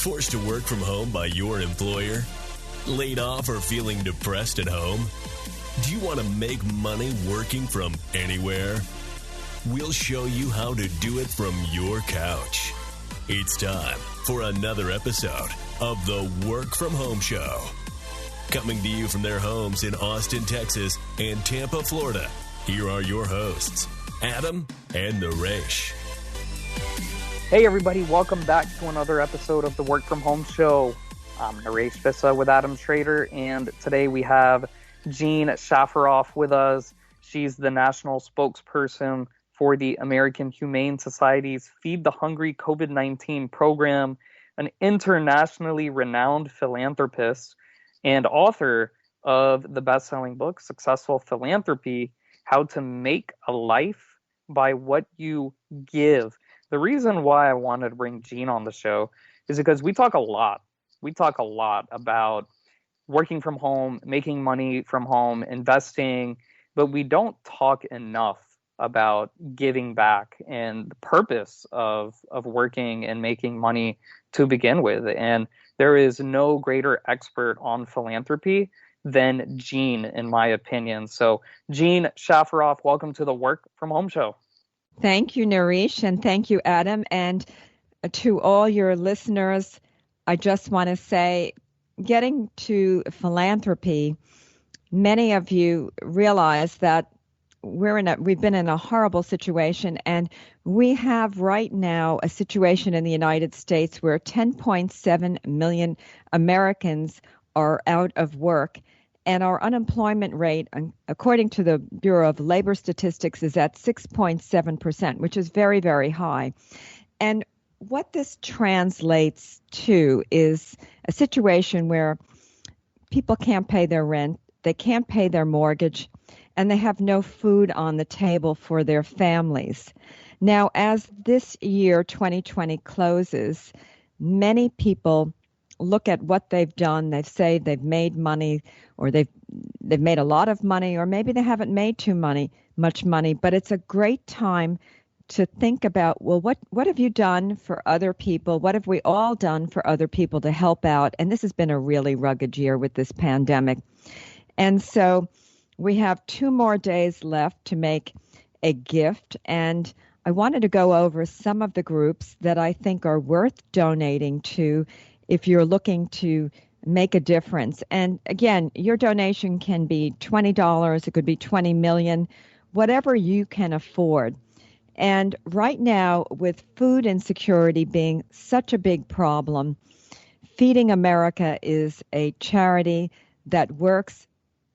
Forced to work from home by your employer? Laid off or feeling depressed at home? Do you want to make money working from anywhere? We'll show you how to do it from your couch. It's time for another episode of the Work From Home Show. Coming to you from their homes in Austin, Texas and Tampa, Florida, here are your hosts, Adam and Naresh. Hey everybody, welcome back to another episode of the Work From Home Show. I'm Naresh with Adam Schrader, and today we have Jean Shafiroff with us. She's the national spokesperson for the American Humane Society's Feed the Hungry COVID-19 program, an internationally renowned philanthropist, and author of the best-selling book, Successful Philanthropy, How to Make a Life by What You Give. The reason why I wanted to bring Jean on the show is because we talk a lot. We talk a lot about working from home, making money from home, investing, but we don't talk enough about giving back and the purpose of working and making money to begin with. And there is no greater expert on philanthropy than Jean, in my opinion. So Jean Shafiroff, welcome to the Work From Home Show. Thank you, Naresh, and thank you, Adam. And to all your listeners, I just want to say, getting to philanthropy, many of you realize that we've been in a horrible situation, and we have right now a situation in the United States where 10.7 million Americans are out of work. And our unemployment rate, according to the Bureau of Labor Statistics, is at 6.7%, which is very, very high. And what this translates to is a situation where people can't pay their rent, they can't pay their mortgage, and they have no food on the table for their families. Now, as this year, 2020, closes, many people look at what they've done. They say they've made money, or they've made a lot of money, or maybe they haven't made much money. But it's a great time to think about, well, what have you done for other people? What have we all done for other people to help out? And this has been a really rugged year with this pandemic. And so we have 2 more days left to make a gift. And I wanted to go over some of the groups that I think are worth donating to if you're looking to make a difference. And again, your donation can be $20, it could be 20 million, whatever you can afford. And right now, with food insecurity being such a big problem, Feeding America is a charity that works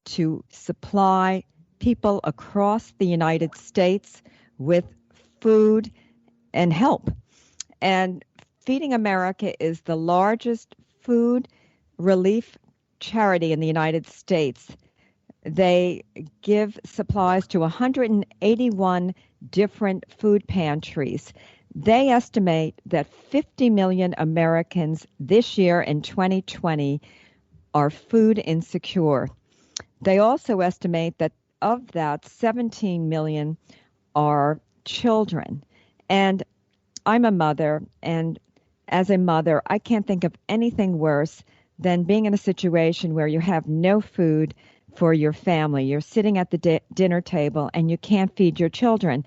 to supply people across the United States with food and help. And Feeding America is the largest food relief charity in the United States. They give supplies to 181 different food pantries. They estimate that 50 million Americans this year in 2020 are food insecure. They also estimate that of that, 17 million are children. And I'm a mother, and as a mother, I can't think of anything worse than being in a situation where you have no food for your family. You're sitting at the dinner table and you can't feed your children.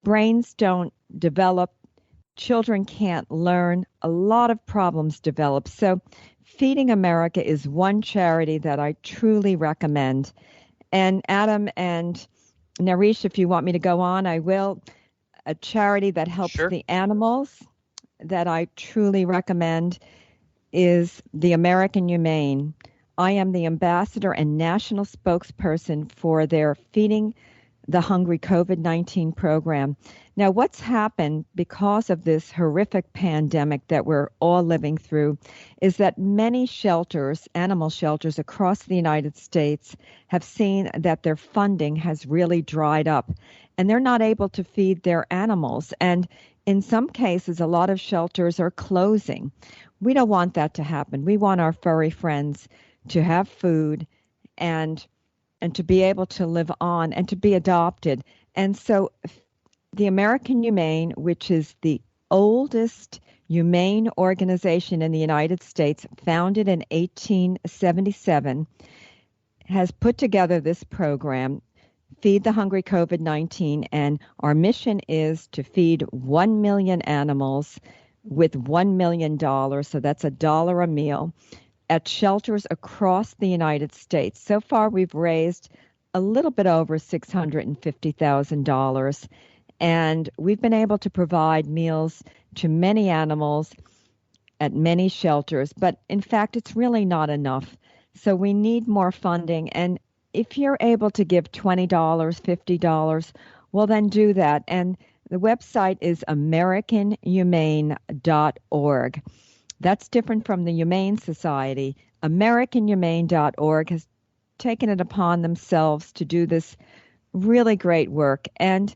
Brains don't develop. Children can't learn. A lot of problems develop. So Feeding America is one charity that I truly recommend. And Adam and Naresh, if you want me to go on, I will. A charity that helps the animals that I truly recommend is the American Humane. I am the ambassador and national spokesperson for their Feeding the Hungry COVID-19 program. Now, what's happened because of this horrific pandemic that we're all living through is that many shelters, animal shelters across the United States, have seen that their funding has really dried up, and they're not able to feed their animals. And in some cases, a lot of shelters are closing. We don't want that to happen. We want our furry friends to have food and to be able to live on and to be adopted. And so the American Humane, which is the oldest humane organization in the United States, founded in 1877, has put together this program, Feed the Hungry COVID-19, and our mission is to feed 1 million animals with $1 million, so that's $1 a meal, at shelters across the United States. So far, we've raised a little bit over $650,000, and we've been able to provide meals to many animals at many shelters, but in fact, it's really not enough. So we need more funding, and if you're able to give $20, $50, well, then do that. And the website is AmericanHumane.org. That's different from the Humane Society. AmericanHumane.org has taken it upon themselves to do this really great work. And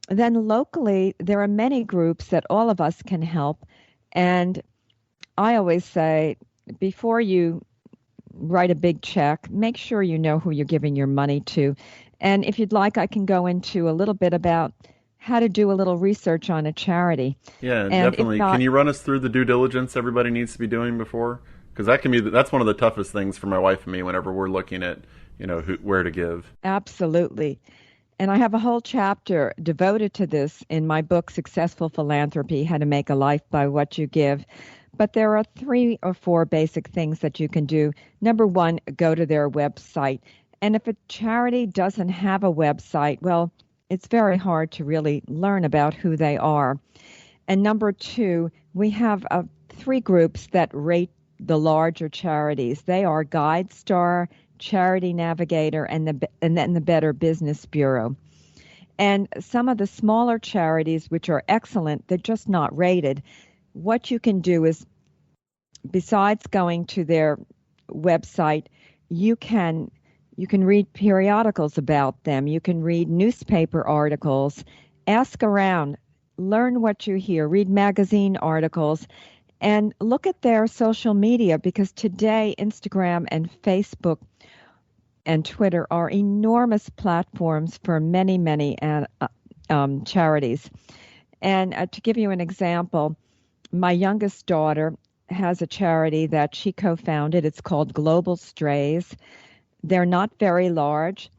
then locally, there are many groups that all of us can help. And I always say, before you write a big check, make sure you know who you're giving your money to. And if you'd like, I can go into a little bit about how to do a little research on a charity. Yeah, And definitely. if not, Can you run us through the due diligence everybody needs to be doing before? Because that's one of the toughest things for my wife and me whenever we're looking at, where to give. Absolutely. And I have a whole chapter devoted to this in my book, Successful Philanthropy, How to Make a Life by What You Give. But there are 3 or 4 basic things that you can do. Number 1, go to their website. And if a charity doesn't have a website, well, it's very hard to really learn about who they are. And number 2, we have 3 groups that rate the larger charities. They are GuideStar, Charity Navigator, and then the Better Business Bureau. And some of the smaller charities, which are excellent, they're just not rated. What you can do is, besides going to their website, you can read periodicals about them. You can read newspaper articles, ask around, learn what you hear, read magazine articles, and look at their social media, because today Instagram and Facebook and Twitter are enormous platforms for many, many charities. And to give you an example, my youngest daughter has a charity that she co-founded. It's called Global Strays. They're not very large,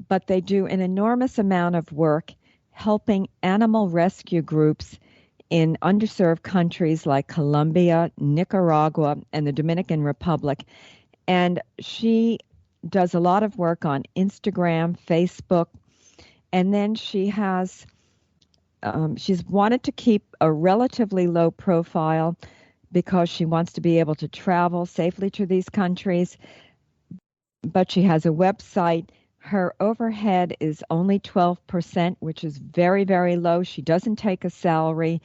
but they do an enormous amount of work helping animal rescue groups in underserved countries like Colombia, Nicaragua, and the Dominican Republic. And she does a lot of work on Instagram, Facebook, and then she's wanted to keep a relatively low profile because she wants to be able to travel safely to these countries. But she has a website. Her overhead is only 12%, which is very, very low. She doesn't take a salary.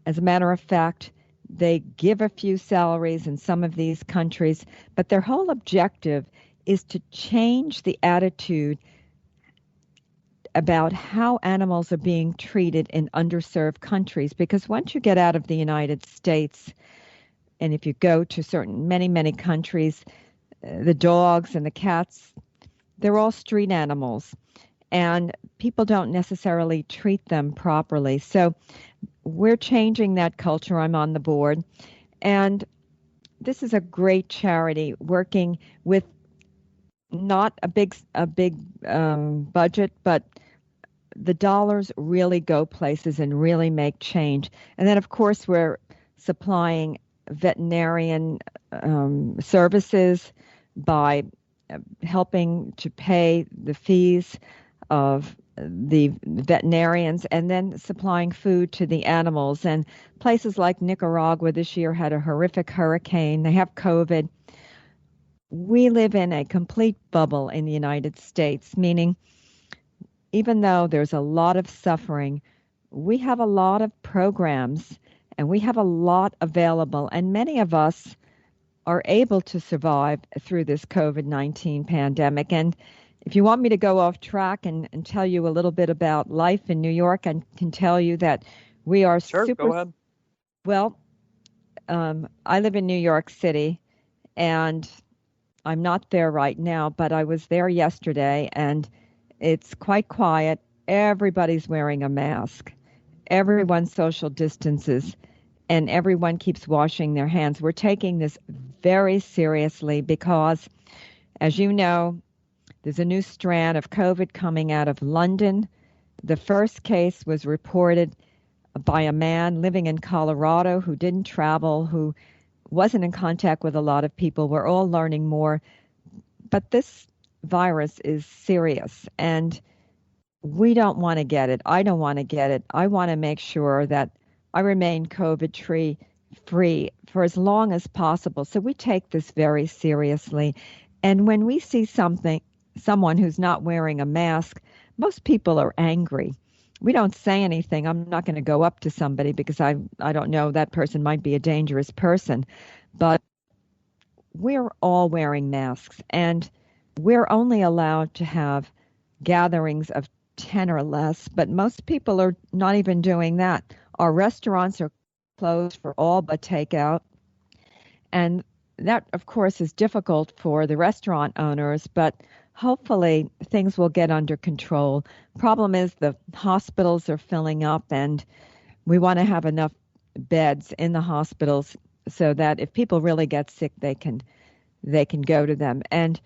As a matter of fact, they give a few salaries in some of these countries, but their whole objective is to change the attitude about how animals are being treated in underserved countries. Because once you get out of the United States, and if you go to many countries, the dogs and the cats, they're all street animals, and people don't necessarily treat them properly. So we're changing that culture. I'm on the board, and this is a great charity working with not a big budget, but the dollars really go places and really make change. And then, of course, we're supplying veterinarian services by helping to pay the fees of the veterinarians, and then supplying food to the animals. And places like Nicaragua this year had a horrific hurricane. They have COVID. We live in a complete bubble in the United States, meaning even though there's a lot of suffering, we have a lot of programs and we have a lot available, and many of us are able to survive through this COVID-19 pandemic. And if you want me to go off track and tell you a little bit about life in New York, I can tell you that we are Sure, go ahead. Well, I live in New York City, and I'm not there right now, but I was there yesterday, and it's quite quiet. Everybody's wearing a mask. everyone social distances and everyone keeps washing their hands. We're taking this very seriously because, as you know, there's a new strand of COVID coming out of London. The first case was reported by a man living in Colorado who didn't travel, who wasn't in contact with a lot of people. We're all learning more. But this virus is serious, and we don't want to get it. I don't want to get it. I want to make sure that I remain COVID free for as long as possible. So we take this very seriously. And when we see someone who's not wearing a mask, most people are angry. We don't say anything. I'm not going to go up to somebody because I don't know, that person might be a dangerous person. But we're all wearing masks, and we're only allowed to have gatherings of 10 or less, but most people are not even doing that. Our restaurants are closed for all but takeout. And that, of course, is difficult for the restaurant owners, but hopefully things will get under control. Problem is the hospitals are filling up, and we want to have enough beds in the hospitals so that if people really get sick, they can go to them. And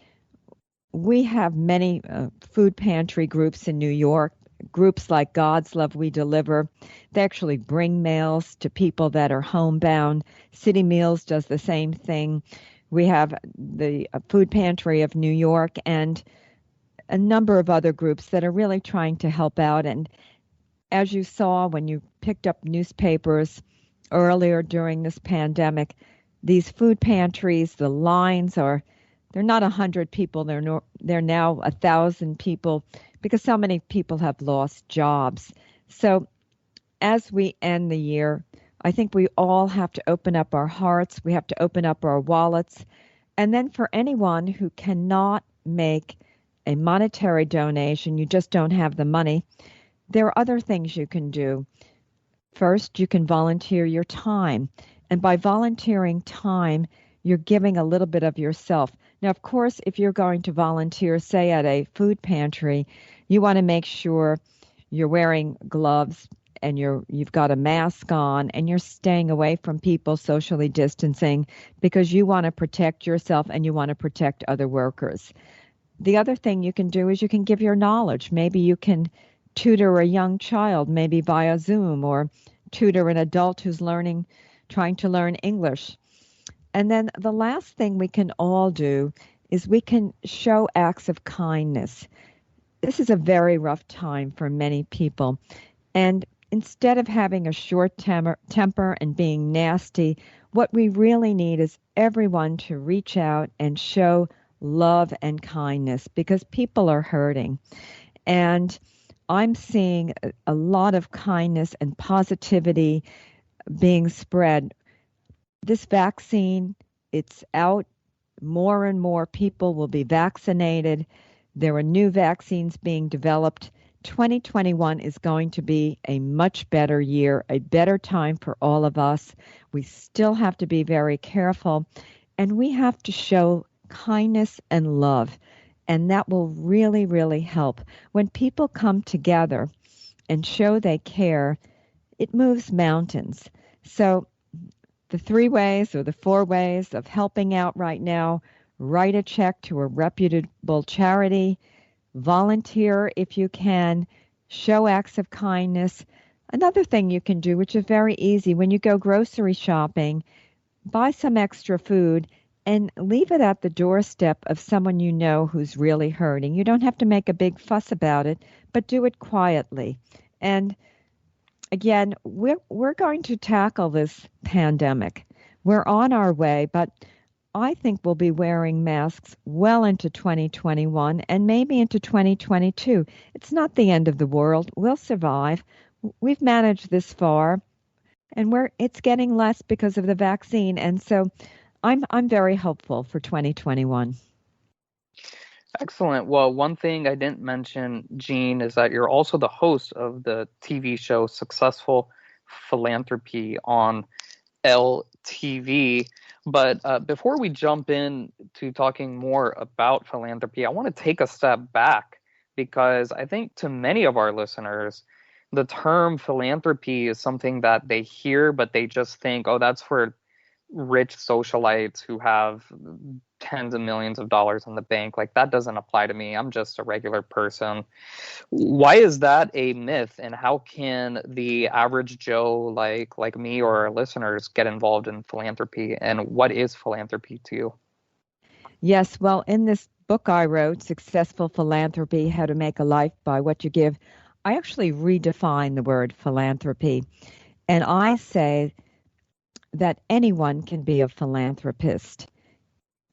we have many food pantry groups in New York, groups like God's Love We Deliver. They actually bring meals to people that are homebound. City Meals does the same thing. We have the Food Pantry of New York and a number of other groups that are really trying to help out. And as you saw when you picked up newspapers earlier during this pandemic, these food pantries, the lines they're not 100 people, they're now 1,000 people because so many people have lost jobs. So as we end the year, I think we all have to open up our hearts, we have to open up our wallets, and then for anyone who cannot make a monetary donation, you just don't have the money, there are other things you can do. First, you can volunteer your time, and by volunteering time, you're giving a little bit of yourself. Now, of course, if you're going to volunteer, say at a food pantry, you want to make sure you're wearing gloves and you've got a mask on and you're staying away from people, socially distancing, because you want to protect yourself and you want to protect other workers. The other thing you can do is you can give your knowledge. Maybe you can tutor a young child, maybe via Zoom, or tutor an adult who's trying to learn English. And then the last thing we can all do is we can show acts of kindness. This is a very rough time for many people. And instead of having a short temper and being nasty, what we really need is everyone to reach out and show love and kindness because people are hurting. And I'm seeing a lot of kindness and positivity being spread. This vaccine, it's out. More and more people will be vaccinated. There are new vaccines being developed. 2021 is going to be a much better year, a better time for all of us. We still have to be very careful, and we have to show kindness and love, and that will really, really help. When people come together and show they care, it moves mountains. So the 3 ways or the 4 ways of helping out right now: write a check to a reputable charity, volunteer if you can, show acts of kindness. Another thing you can do, which is very easy, when you go grocery shopping, buy some extra food and leave it at the doorstep of someone you know who's really hurting. You don't have to make a big fuss about it, but do it quietly. And again, we're going to tackle this pandemic. We're on our way, but I think we'll be wearing masks well into 2021 and maybe into 2022. It's not the end of the world. We'll survive. We've managed this far, and it's getting less because of the vaccine. And so I'm very hopeful for 2021. Excellent. Well, one thing I didn't mention, Jean, is that you're also the host of the TV show Successful Philanthropy on LTV. But before we jump in to talking more about philanthropy, I want to take a step back because I think to many of our listeners, the term philanthropy is something that they hear, but they just think, oh, that's for rich socialites who have tens of millions of dollars in the bank. Like, that doesn't apply to me. I'm just a regular person. Why is that a myth, and how can the average Joe like me or our listeners get involved in philanthropy, and what is philanthropy to you? Yes, well, in this book I wrote, Successful Philanthropy, How to Make a Life by What You Give, I actually redefine the word philanthropy. And I say that anyone can be a philanthropist.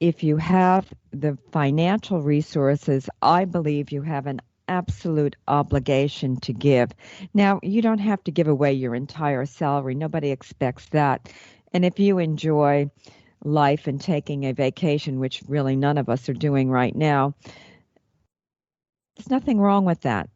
If you have the financial resources, I believe you have an absolute obligation to give. Now, you don't have to give away your entire salary. Nobody expects that. And if you enjoy life and taking a vacation, which really none of us are doing right now, there's nothing wrong with that.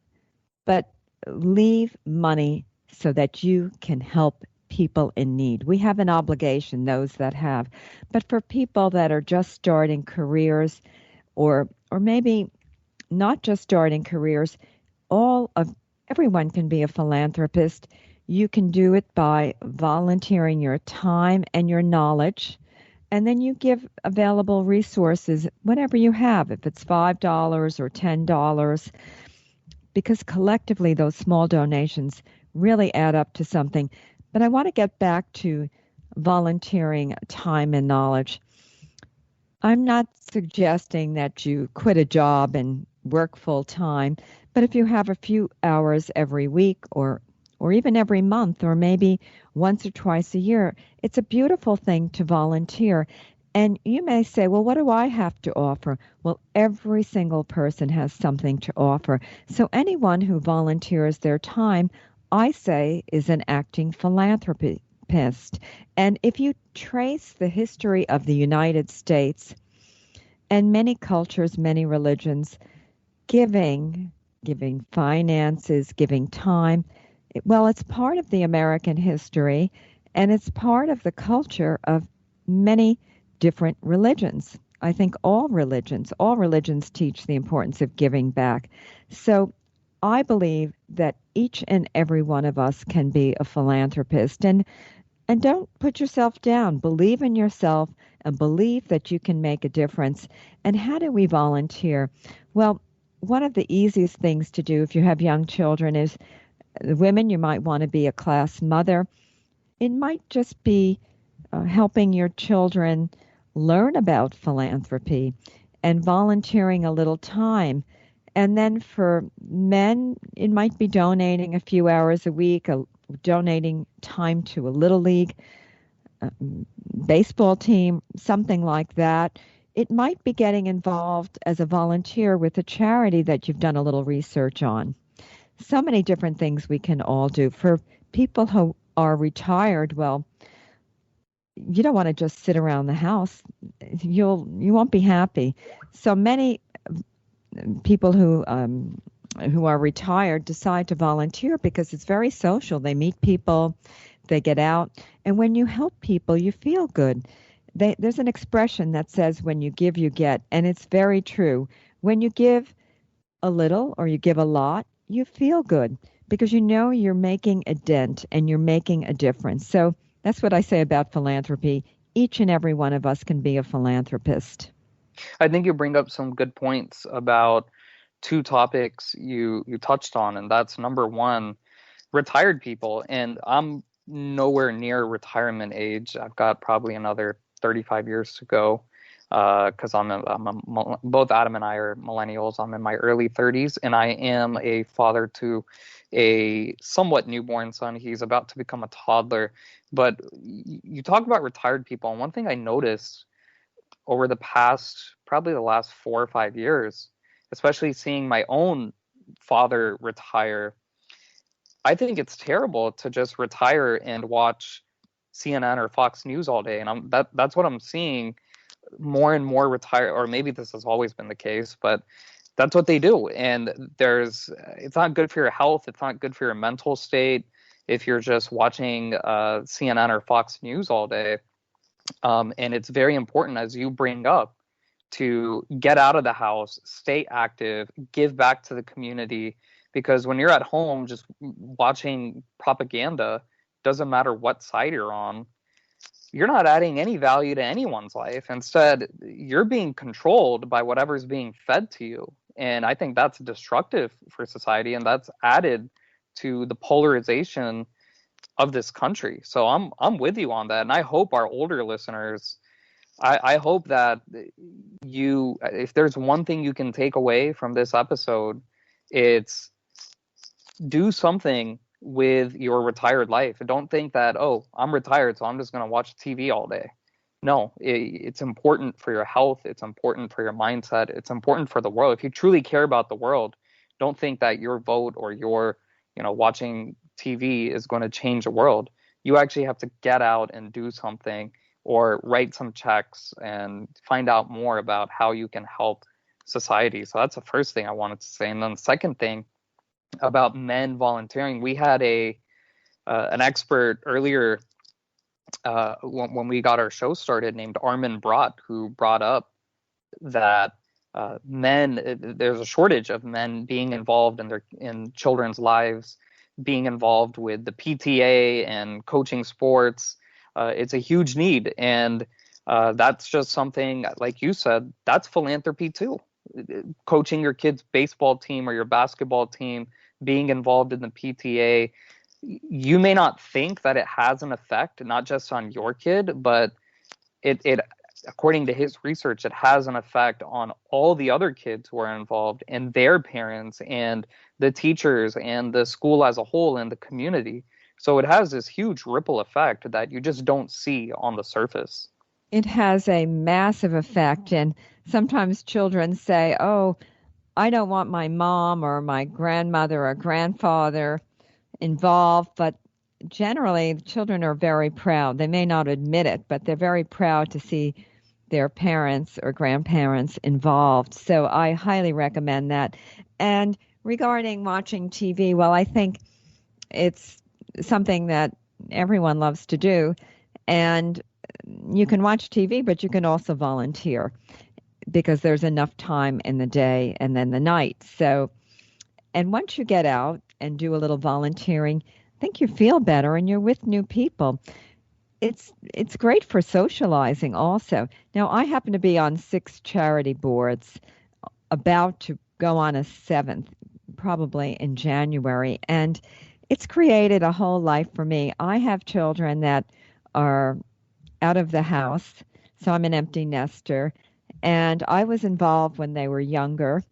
But leave money so that you can help people in need. We have an obligation, those that have. But for people that are just starting careers, or maybe not just starting careers, everyone can be a philanthropist. You can do it by volunteering your time and your knowledge, and then you give available resources, whatever you have, if it's $5 or $10, because collectively those small donations really add up to something. But I want to get back to volunteering time and knowledge. I'm not suggesting that you quit a job and work full time, but if you have a few hours every week, or even every month, or maybe once or twice a year, it's a beautiful thing to volunteer. And you may say, well, what do I have to offer? Well, every single person has something to offer. So anyone who volunteers their time, I say, is an acting philanthropist. And if you trace the history of the United States and many cultures, many religions, giving finances, giving time, well, it's part of the American history, and it's part of the culture of many different religions. I think all religions teach the importance of giving back. So I believe that each and every one of us can be a philanthropist. And don't put yourself down. Believe in yourself and believe that you can make a difference. And how do we volunteer? Well, one of the easiest things to do if you have young children is, the women, you might want to be a class mother. It might just be helping your children learn about philanthropy and volunteering a little time. And then for men, it might be donating a few hours a week, donating time to a little league baseball team, something like that. It might be getting involved as a volunteer with a charity that you've done a little research on. So many different things we can all do. For people who are retired, well, you don't want to just sit around the house. You won't be happy. So many people who are retired decide to volunteer because it's very social. They meet people, they get out, and when you help people, you feel good. There's an expression that says, when you give, you get, and it's very true. When you give a little or you give a lot, you feel good because you know you're making a dent and you're making a difference. So that's what I say about philanthropy. Each and every one of us can be a philanthropist. I think you bring up some good points about two topics you touched on, and that's number one, retired people. And I'm nowhere near retirement age. I've got probably another 35 years to go, because both Adam and I are millennials. I'm in my early 30s, and I am a father to a somewhat newborn son. He's about to become a toddler. But you talk about retired people, and one thing I noticed over probably the last 4 or 5 years, especially seeing my own father retire, I think it's terrible to just retire and watch CNN or Fox News all day. And that's what I'm seeing, more and more retire, or maybe this has always been the case, but that's what they do. And it's not good for your health. It's not good for your mental state if you're just watching CNN or Fox News all day. And it's very important, as you bring up, to get out of the house, stay active, give back to the community. because when you're at home just watching propaganda, doesn't matter what side you're on, you're not adding any value to anyone's life. Instead, you're being controlled by whatever's being fed to you. And I think that's destructive for society, and that's added to the polarization of this country. So I'm with you on that. And I hope our older listeners, I hope that you, if there's one thing you can take away from this episode, it's do something with your retired life. Don't think that, oh, I'm retired, so I'm just going to watch TV all day. No, it's important for your health. It's important for your mindset. It's important for the world. If you truly care about the world, don't think that your vote or your, watching TV is going to change the world. You actually have to get out and do something, or write some checks and find out more about how you can help society. So that's the first thing I wanted to say. And then the second thing about men volunteering, we had an expert earlier when we got our show started named Armin Brott, who brought up that there's a shortage of men being involved in children's lives, being involved with the PTA and coaching sports. It's a huge need, and that's just something, like you said, that's philanthropy too. Coaching your kid's baseball team or your basketball team, being involved in the PTA, you may not think that it has an effect, not just on your kid, but it according to his research, it has an effect on all the other kids who are involved, and their parents and the teachers and the school as a whole and the community. So it has this huge ripple effect that you just don't see on the surface. It has a massive effect. And sometimes children say, oh, I don't want my mom or my grandmother or grandfather involved. But generally, children are very proud. They may not admit it, but they're very proud to see their parents or grandparents involved. So I highly recommend that. And regarding watching TV, well, I think it's something that everyone loves to do. And you can watch TV, but you can also volunteer because there's enough time in the day and then the night. So, and once you get out and do a little volunteering, I think you feel better and you're with new people. It's great for socializing also. Now, I happen to be on 6 charity boards, about to go on a 7th, probably in January, and it's created a whole life for me. I have children that are out of the house, so I'm an empty nester, and I was involved when they were younger,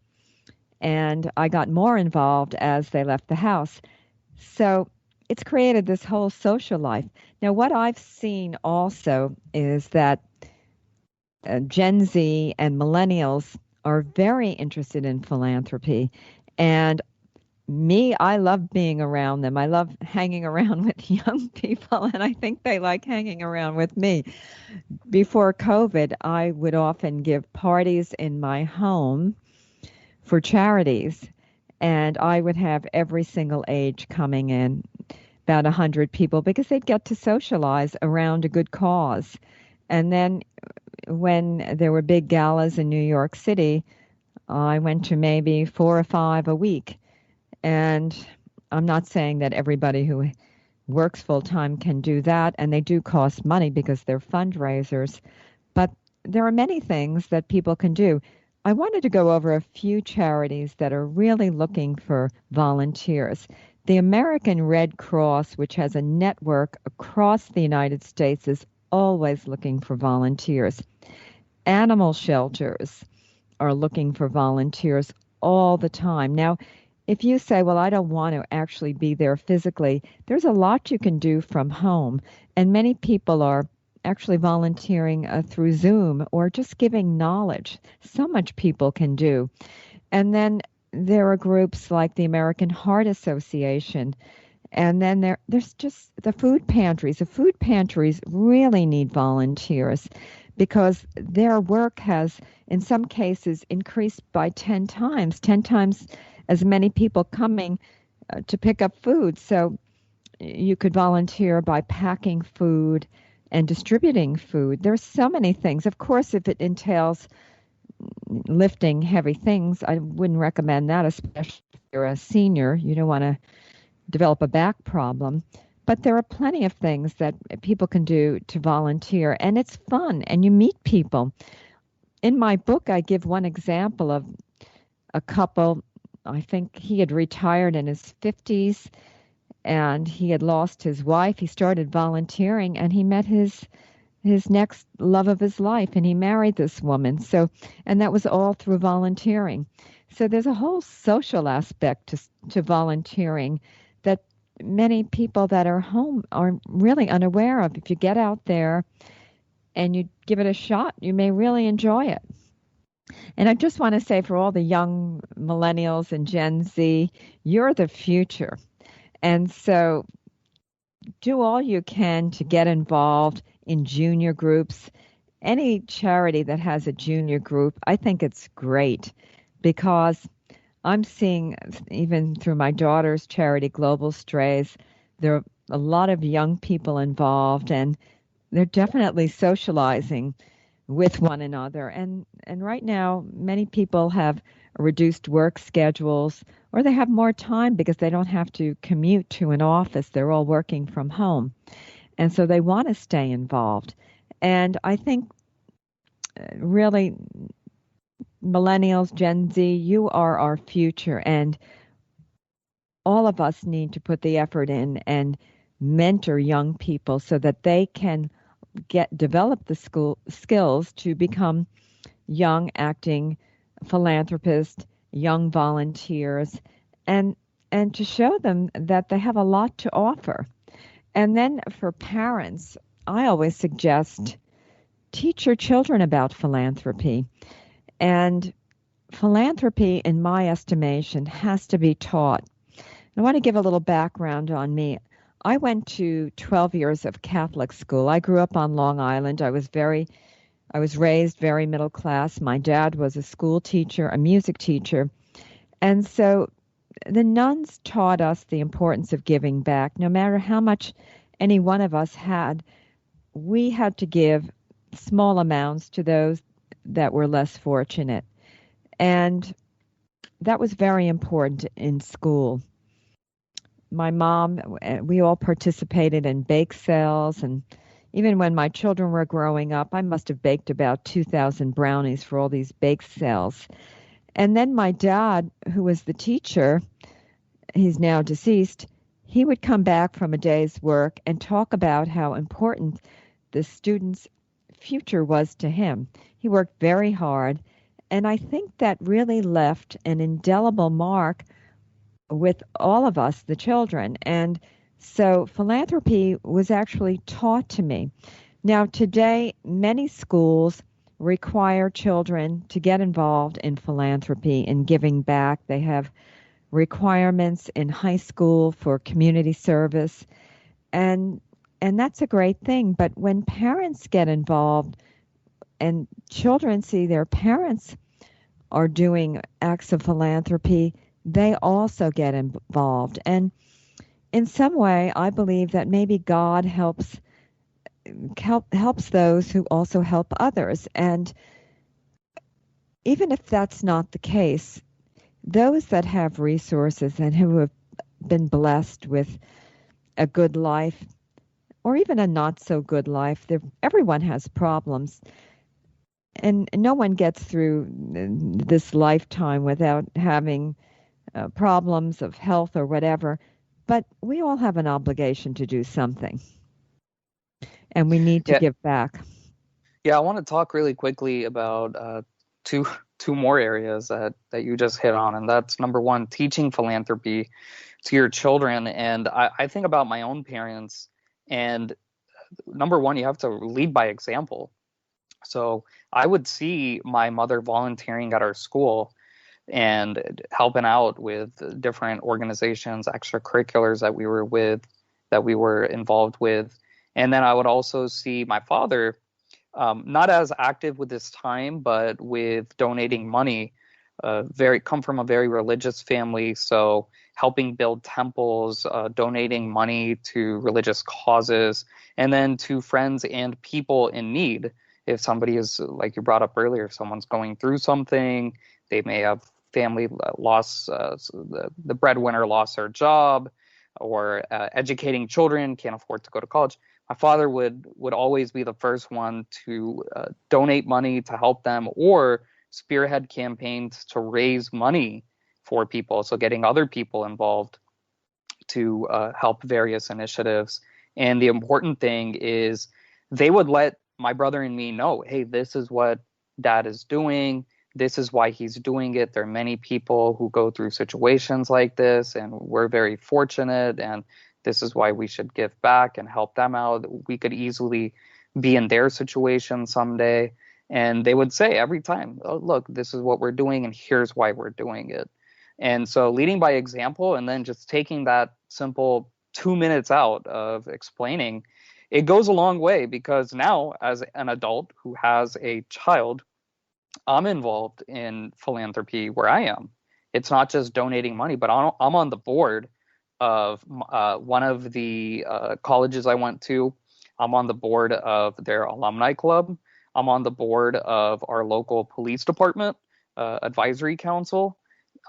and I got more involved as they left the house. So it's created this whole social life. Now, what I've seen also is that Gen Z and millennials are very interested in philanthropy. And me, I love being around them. I love hanging around with young people, and I think they like hanging around with me. Before COVID, I would often give parties in my home for charities, and I would have every single age coming in, about 100 people, because they'd get to socialize around a good cause. And then when there were big galas in New York City, I went to maybe 4 or 5 a week. And I'm not saying that everybody who works full-time can do that, and they do cost money because they're fundraisers, but there are many things that people can do. I wanted to go over a few charities that are really looking for volunteers. The American Red Cross, which has a network across the United States, is always looking for volunteers. Animal shelters are looking for volunteers all the time. Now, if you say, well, I don't want to actually be there physically, there's a lot you can do from home. And many people are actually volunteering through Zoom or just giving knowledge. So much people can do. And then there are groups like the American Heart Association. And then there's just the food pantries. The food pantries really need volunteers because their work has, in some cases, increased by 10 times as many people coming to pick up food. So you could volunteer by packing food and distributing food. There's so many things. Of course, if it entails lifting heavy things, I wouldn't recommend that, especially you're a senior, you don't want to develop a back problem. But there are plenty of things that people can do to volunteer, and it's fun, and you meet people. In my book, I give one example of a couple. I think he had retired in his 50s, and he had lost his wife. He started volunteering, and he met his next love of his life, and he married this woman. And that was all through volunteering. So there's a whole social aspect to volunteering that many people that are home are really unaware of. If you get out there and you give it a shot, you may really enjoy it. And I just want to say, for all the young millennials and Gen Z, you're the future. And so do all you can to get involved in junior groups. Any charity that has a junior group, I think it's great, because I'm seeing, even through my daughter's charity, Global Strays, there are a lot of young people involved, and they're definitely socializing with one another. And right now, many people have reduced work schedules, or they have more time because they don't have to commute to an office. They're all working from home. And so they want to stay involved. And I think really, millennials, Gen Z, you are our future. And all of us need to put the effort in and mentor young people so that they can develop the skills to become young acting philanthropists, young volunteers, and to show them that they have a lot to offer. And then for parents, I always suggest teach your children about philanthropy. And philanthropy, in my estimation, has to be taught. I want to give a little background on me. I went to 12 years of Catholic school. I grew up on Long Island. I was raised very middle class. My dad was a school teacher, a music teacher. And so the nuns taught us the importance of giving back. No matter how much any one of us had, we had to give small amounts to those that were less fortunate. And that was very important in school. My mom, we all participated in bake sales, and even when my children were growing up, I must have baked about 2,000 brownies for all these bake sales. And then my dad, who was the teacher, he's now deceased, he would come back from a day's work and talk about how important the student's future was to him. He worked very hard, and I think that really left an indelible mark with all of us, the children. And so philanthropy was actually taught to me. Now, today, many schools require children to get involved in philanthropy, in giving back. They have requirements in high school for community service, and that's a great thing. But when parents get involved and children see their parents are doing acts of philanthropy, they also get involved. And in some way, I believe that maybe God helps those who also help others. And even if that's not the case, those that have resources and who have been blessed with a good life, or even a not so good life, everyone has problems. And no one gets through this lifetime without having problems of health or whatever. But we all have an obligation to do something. And we need to give back. Yeah, I want to talk really quickly about two more areas that you just hit on. And that's, number one, teaching philanthropy to your children. And I think about my own parents. And number one, you have to lead by example. So I would see my mother volunteering at our school and helping out with different organizations, extracurriculars that we were involved with. And then I would also see my father, not as active with his time, but with donating money. Come from a very religious family, so helping build temples, donating money to religious causes, and then to friends and people in need. If somebody is, like you brought up earlier, if someone's going through something, they may have family lost, the breadwinner lost their job, or educating children, can't afford to go to college, my father would always be the first one to donate money to help them, or spearhead campaigns to raise money for people. So getting other people involved to help various initiatives. And the important thing is they would let my brother and me know, hey, this is what dad is doing. This is why he's doing it. There are many people who go through situations like this, and we're very fortunate, and this is why we should give back and help them out. We could easily be in their situation someday. And they would say every time, oh, look, this is what we're doing, and here's why we're doing it. And so leading by example, and then just taking that simple 2 minutes out of explaining, it goes a long way, because now as an adult who has a child, I'm involved in philanthropy where I am. It's not just donating money, but I'm on the board of one of the colleges I went to. I'm on the board of their alumni club. I'm on the board of our local police department advisory council.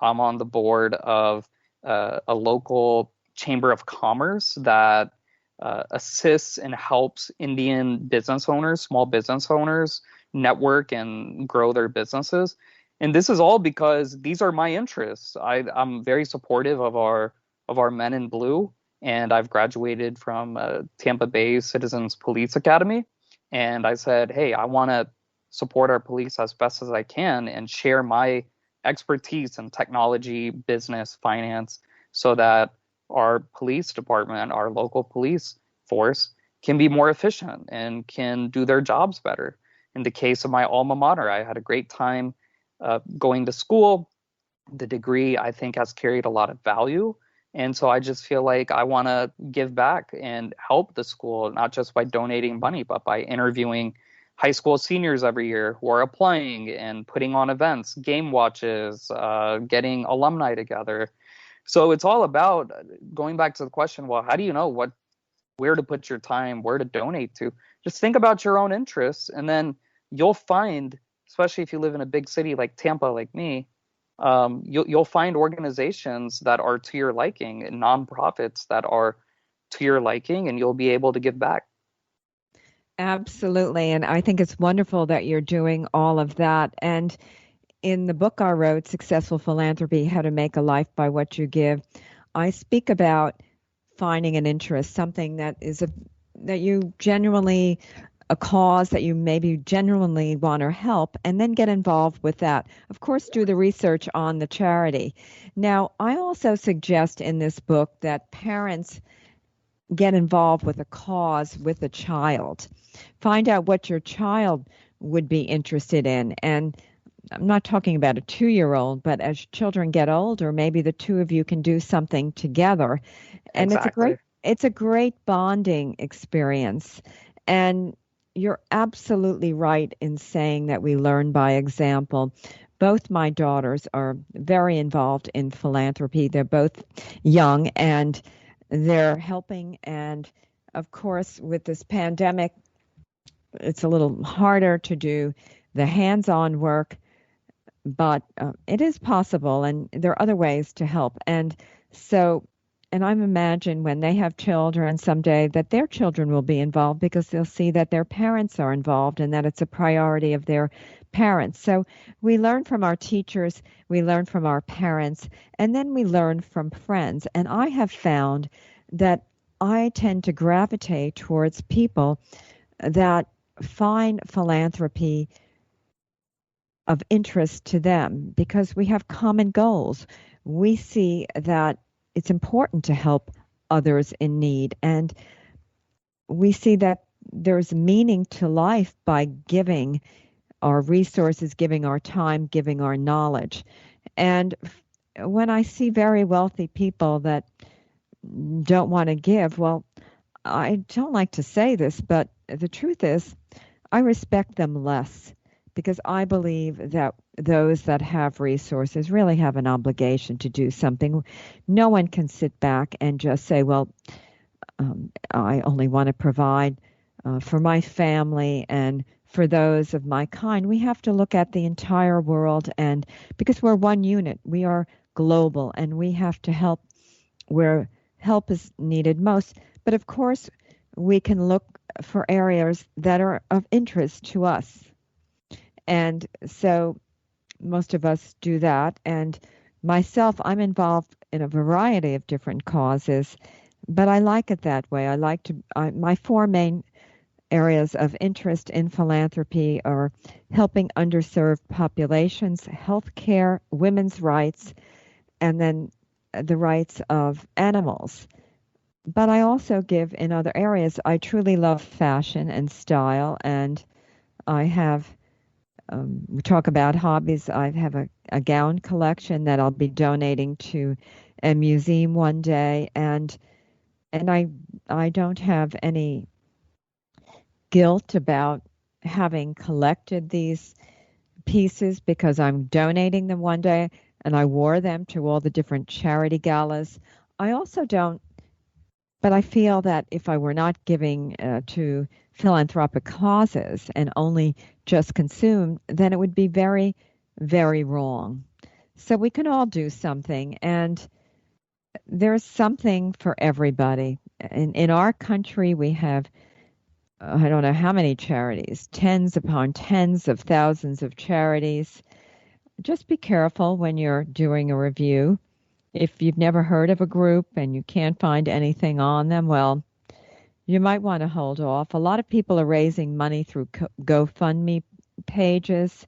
I'm on the board of a local chamber of commerce that assists and helps Indian business owners, small business owners, network and grow their businesses. And this is all because these are my interests. I'm very supportive of our men in blue, and I've graduated from Tampa Bay Citizens Police Academy. And I said, hey, I want to support our police as best as I can and share my expertise in technology, business, finance, so that our police department, our local police force, can be more efficient and can do their jobs better. In the case of my alma mater, I had a great time going to school. The degree, I think, has carried a lot of value. And so I just feel like I want to give back and help the school, not just by donating money, but by interviewing high school seniors every year who are applying and putting on events, game watches, getting alumni together. So it's all about going back to the question, well, how do you know where to put your time, where to donate to? Just think about your own interests, and then you'll find, especially if you live in a big city like Tampa, like me, you'll find organizations that are to your liking and nonprofits that are to your liking, and you'll be able to give back. Absolutely. And I think it's wonderful that you're doing all of that. And in the book I wrote, Successful Philanthropy, How to Make a Life by What You Give, I speak about finding an interest, something that is that you genuinely, a cause that you maybe genuinely want to help, and then get involved with that. Of course, do the research on the charity. Now, I also suggest in this book that parents get involved with a cause with a child. Find out what your child would be interested in. And I'm not talking about a 2-year-old, but as children get older, maybe the two of you can do something together. And Exactly. it's a great bonding experience. And you're absolutely right in saying that we learn by example. Both my daughters are very involved in philanthropy. They're both young and they're helping. And of course, with this pandemic, it's a little harder to do the hands-on work, but it is possible, and there are other ways to help. And so, and I'm imagine when they have children someday that their children will be involved because they'll see that their parents are involved and that it's a priority of their parents. So we learn from our teachers, we learn from our parents, and then we learn from friends. And I have found that I tend to gravitate towards people that find philanthropy of interest to them because we have common goals. We see that it's important to help others in need, and we see that there's meaning to life by giving our resources, giving our time, giving our knowledge. And when I see very wealthy people that don't want to give, well, I don't like to say this, but the truth is I respect them less because I believe that those that have resources really have an obligation to do something. No one can sit back and just say, well, I only want to provide for my family and for those of my kind. We have to look at the entire world, and because we're one unit, we are global, and we have to help where help is needed most. But of course, we can look for areas that are of interest to us. And so most of us do that. And myself, I'm involved in a variety of different causes, but I like it that way. I like to, my four main areas of interest in philanthropy are helping underserved populations, healthcare, women's rights, and then the rights of animals. But I also give in other areas. I truly love fashion and style, and I have, we talk about hobbies. I have a gown collection that I'll be donating to a museum one day, and I don't have any guilt about having collected these pieces because I'm donating them one day, and I wore them to all the different charity galas. I also don't, but I feel that if I were not giving to philanthropic causes and only just consumed, then it would be very, very wrong. So we can all do something, and there's something for everybody. In our country, we have, I don't know how many charities, tens upon tens of thousands of charities. Just be careful when you're doing a review. If you've never heard of a group and you can't find anything on them, well, you might want to hold off. A lot of people are raising money through GoFundMe pages.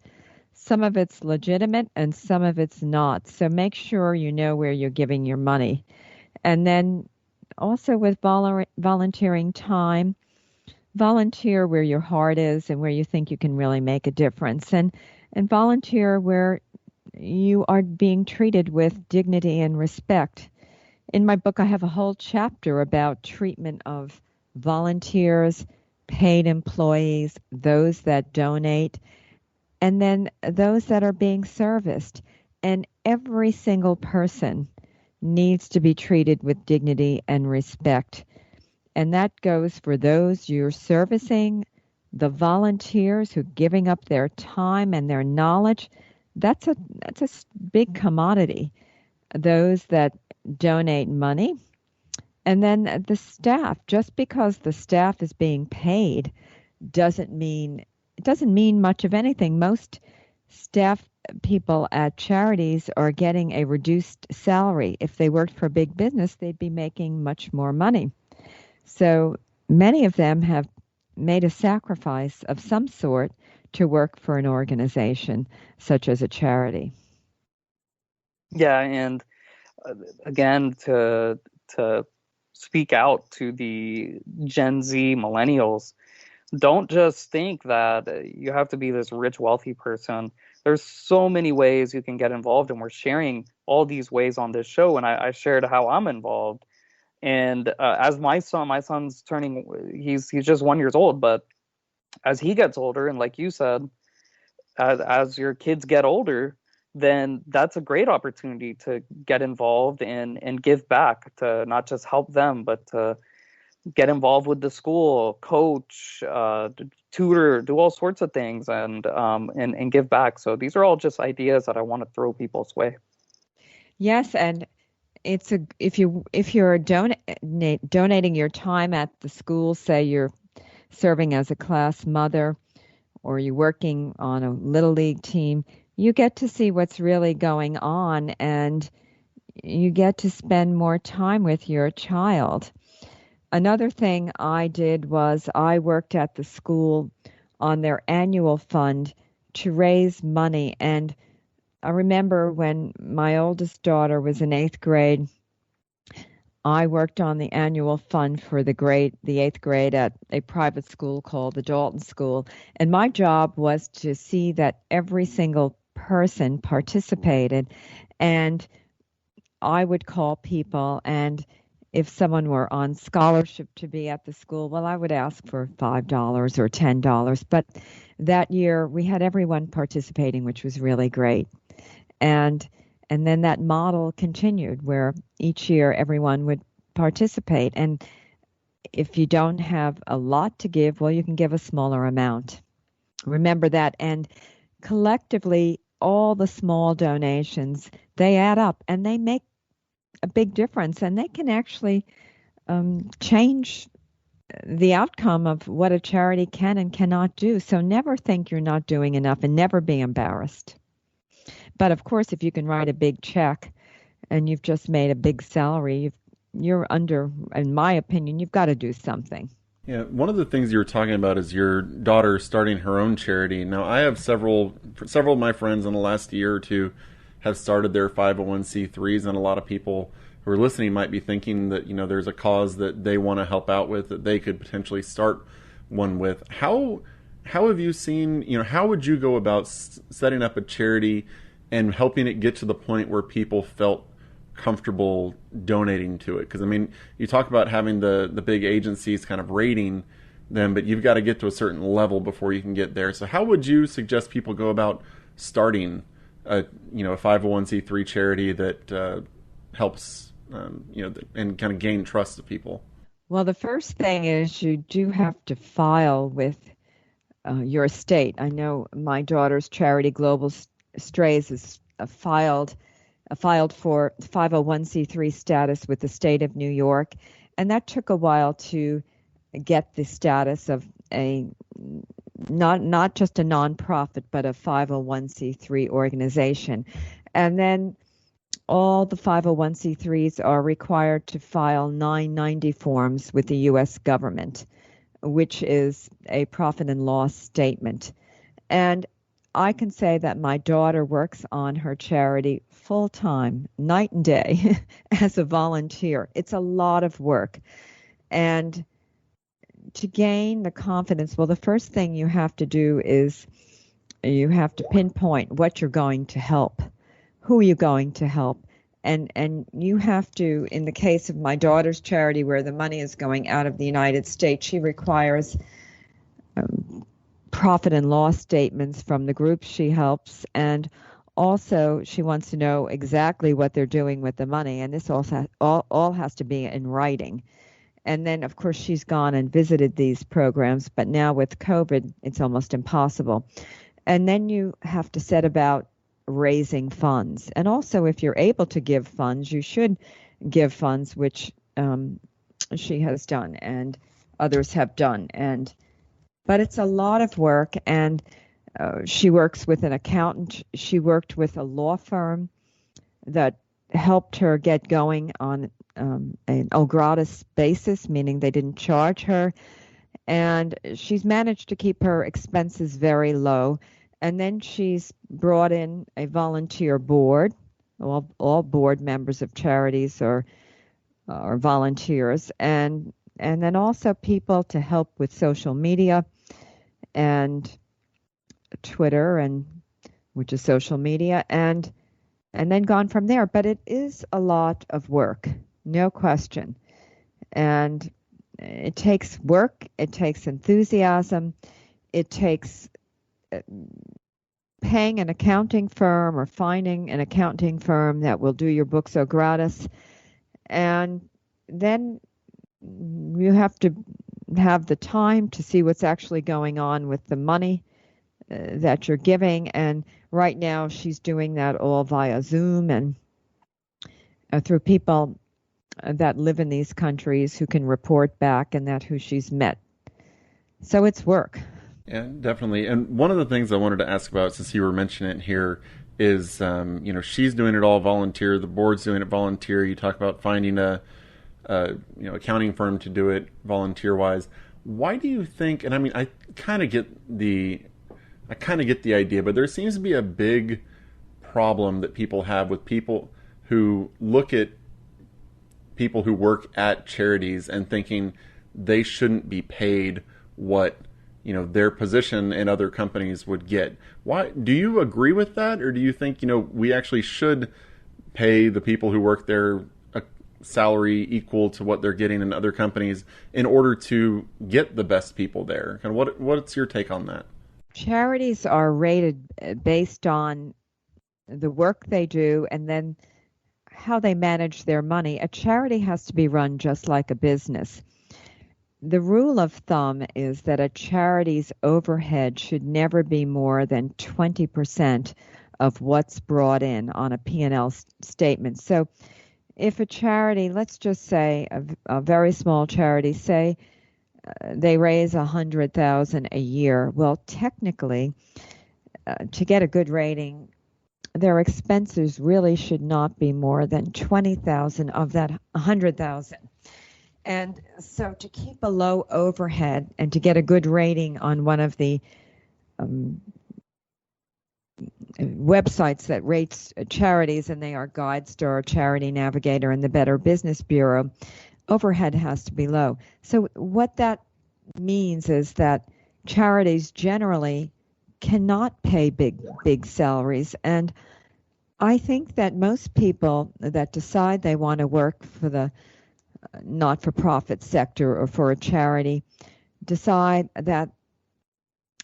Some of it's legitimate and some of it's not. So make sure you know where you're giving your money. And then also with volunteering time, volunteer where your heart is and where you think you can really make a difference. And volunteer where you are being treated with dignity and respect. In my book, I have a whole chapter about treatment of volunteers, paid employees, those that donate, and then those that are being serviced. And every single person needs to be treated with dignity and respect. And that goes for those you're servicing, the volunteers who are giving up their time and their knowledge. That's a big commodity. Those that donate money, and then the staff. Just because the staff is being paid doesn't mean much of anything. Most staff people at charities are getting a reduced salary. If they worked for a big business, they'd be making much more money. So many of them have made a sacrifice of some sort to work for an organization such as a charity. Yeah, and again, to speak out to the Gen Z millennials, don't just think that you have to be this rich, wealthy person. There's so many ways you can get involved, and we're sharing all these ways on this show, and I shared how I'm involved. And as my son's turning, he's just 1 year old, but as he gets older, and like you said, as your kids get older, then that's a great opportunity to get involved and give back, to not just help them, but to get involved with the school, coach, tutor, do all sorts of things, and give back. So these are all just ideas that I want to throw people's way. Yes, and if you're donating your time at the school, say you're serving as a class mother or you're working on a little league team, you get to see what's really going on, and you get to spend more time with your child. Another thing I did was I worked at the school on their annual fund to raise money. And I remember when my oldest daughter was in 8th grade, I worked on the annual fund for the 8th grade at a private school called the Dalton School. And my job was to see that every single person participated. And I would call people, and if someone were on scholarship to be at the school, well, I would ask for $5 or $10. But that year we had everyone participating, which was really great. And then that model continued where each year everyone would participate. And if you don't have a lot to give, well, you can give a smaller amount. Remember that. And collectively, all the small donations, they add up and they make a big difference, and they can actually change the outcome of what a charity can and cannot do. So never think you're not doing enough and never be embarrassed. But of course, if you can write a big check and you've just made a big salary, you're under, in my opinion, you've got to do something. Yeah, one of the things you were talking about is your daughter starting her own charity. Now, I have several of my friends in the last year or two have started their 501c3s, and a lot of people who are listening might be thinking that, there's a cause that they want to help out with, that they could potentially start one with. How have you seen, how would you go about setting up a charity and helping it get to the point where people felt comfortable donating to it? Because you talk about having the big agencies kind of rating them, but you've got to get to a certain level before you can get there. So how would you suggest people go about starting a 501c3 charity that helps and kind of gain trust of people? Well, the first thing is you do have to file with your state. I know my daughter's charity, Global Strays, is filed for 501c3 status with the state of New York, and that took a while to get the status of a not just a nonprofit, but a 501c3 organization. And then all the 501c3s are required to file 990 forms with the U.S. government, which is a profit and loss statement. And I can say that my daughter works on her charity full-time, night and day, as a volunteer. It's a lot of work. And to gain the confidence, well, the first thing you have to do is you have to pinpoint what you're going to help. Who are you going to help? And you have to, in the case of my daughter's charity, where the money is going out of the United States, she requires profit and loss statements from the groups she helps, and also she wants to know exactly what they're doing with the money, and this also all has to be in writing. And then, of course, she's gone and visited these programs, but now with COVID, it's almost impossible. And then you have to set about raising funds. And also, if you're able to give funds, you should give funds, which she has done and others have done. But it's a lot of work, and she works with an accountant. She worked with a law firm that helped her get going on an au gratis basis, meaning they didn't charge her. And she's managed to keep her expenses very low. And then she's brought in a volunteer board. All board members of charities are volunteers. And then also people to help with social media and Twitter, which is social media, and then gone from there. But it is a lot of work, no question. And it takes work, it takes enthusiasm, it takes paying an accounting firm or finding an accounting firm that will do your books au gratis. And then you have to have the time to see what's actually going on with the money that you're giving. And right now she's doing that all via Zoom and through people that live in these countries who can report back, and who she's met. So it's work. Yeah, definitely. And one of the things I wanted to ask about, since you were mentioning it here, is she's doing it all volunteer. The board's doing it volunteer. You talk about finding a accounting firm to do it volunteer wise. Why do you think? And I kind of get the idea, but there seems to be a big problem that people have with people who look at people who work at charities and thinking they shouldn't be paid what their position in other companies would get. Why do you agree with that, or do you think we actually should pay the people who work there a salary equal to what they're getting in other companies in order to get the best people there? And what's your take on that? Charities are rated based on the work they do and then how they manage their money. A charity has to be run just like a business. the rule of thumb is that a charity's overhead should never be more than 20% of what's brought in on a P&L statement. So if a charity, let's just say a very small charity, say they raise $100,000 a year, well, technically, to get a good rating, their expenses really should not be more than $20,000 of that $100,000. And so to keep a low overhead and to get a good rating on one of the websites that rates charities, and they are GuideStar, Charity Navigator, and the Better Business Bureau, overhead has to be low. So what that means is that charities generally cannot pay big salaries. And I think that most people that decide they want to work for the not-for-profit sector or for a charity decide that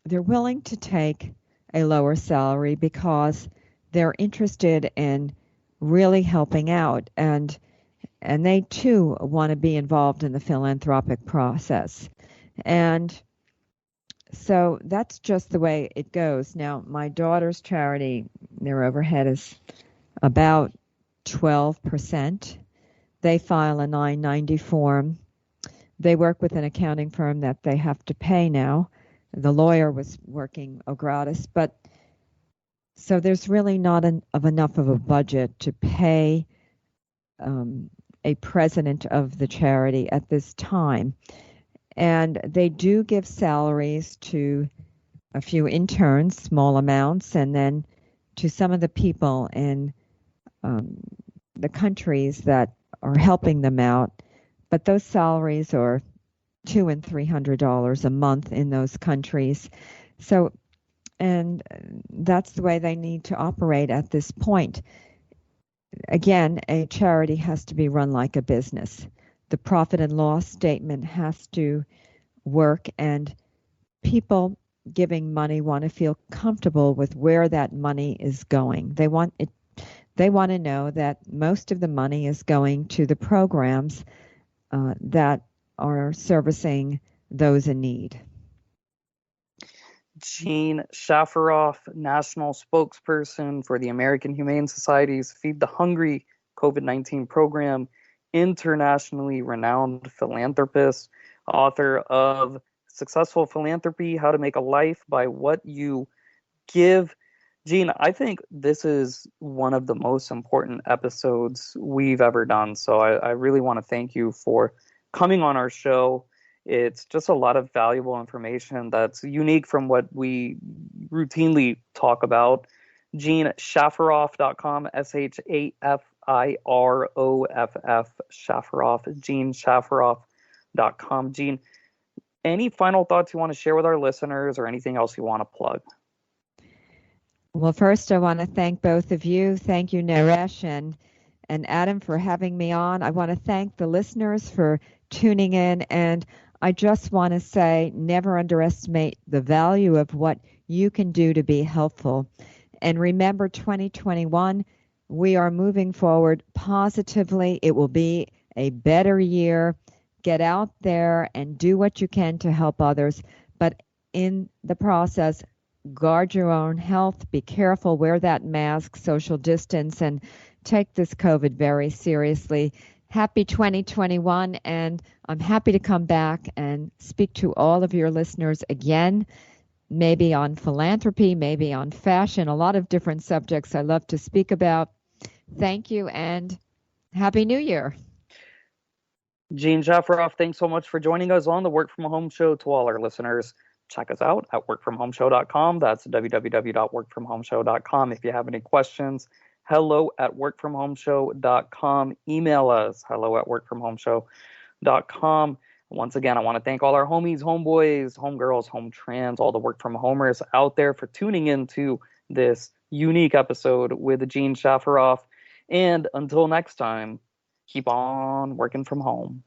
they're willing to take a lower salary because they're interested in really helping out, and they too want to be involved in the philanthropic process. And so that's just the way it goes. Now, my daughter's charity, their overhead is about 12%. They file a 990 form. They work with an accounting firm that they have to pay now. The lawyer was working gratis, but so there's really not enough of a budget to pay a president of the charity at this time. And they do give salaries to a few interns, small amounts, and then to some of the people in the countries that are helping them out. But those salaries are $200 and $300 a month in those countries. So, and that's the way they need to operate at this point. Again, a charity has to be run like a business. The profit and loss statement has to work, and people giving money want to feel comfortable with where that money is going. They want to know that most of the money is going to the programs that are servicing those in need. Jean Shafiroff, national spokesperson for the American Humane Society's Feed the Hungry COVID-19 program, internationally renowned philanthropist, author of Successful Philanthropy, How to Make a Life by What You Give. Jean, I think this is one of the most important episodes we've ever done. So I really want to thank you for coming on our show. It's just a lot of valuable information that's unique from what we routinely talk about. JeanShafiroff.com, ShaFiroff, Shafiroff, JeanShafiroff.com. Jean, any final thoughts you want to share with our listeners or anything else you want to plug? Well, first, I want to thank both of you. Thank you, Naresh and Adam, for having me on. I want to thank the listeners for tuning in, and I just want to say never underestimate the value of what you can do to be helpful. And remember, 2021, we are moving forward positively. It will be a better year. Get out there and do what you can to help others. But in the process, guard your own health. Be careful. Wear that mask, social distance, and take this COVID very seriously. Happy 2021, and I'm happy to come back and speak to all of your listeners again, maybe on philanthropy, maybe on fashion, a lot of different subjects I love to speak about. Thank you, and Happy New Year. Jean Shafiroff, thanks so much for joining us on the Work From Home Show. To all our listeners, check us out at workfromhomeshow.com. That's www.workfromhomeshow.com. If you have any questions, hello@workfromhomeshow.com. Email us, hello@workfromhomeshow.com. Once again, I want to thank all our homies, homeboys, homegirls, home trans, all the work from homers out there for tuning into this unique episode with Jean Shafiroff. And until next time, keep on working from home.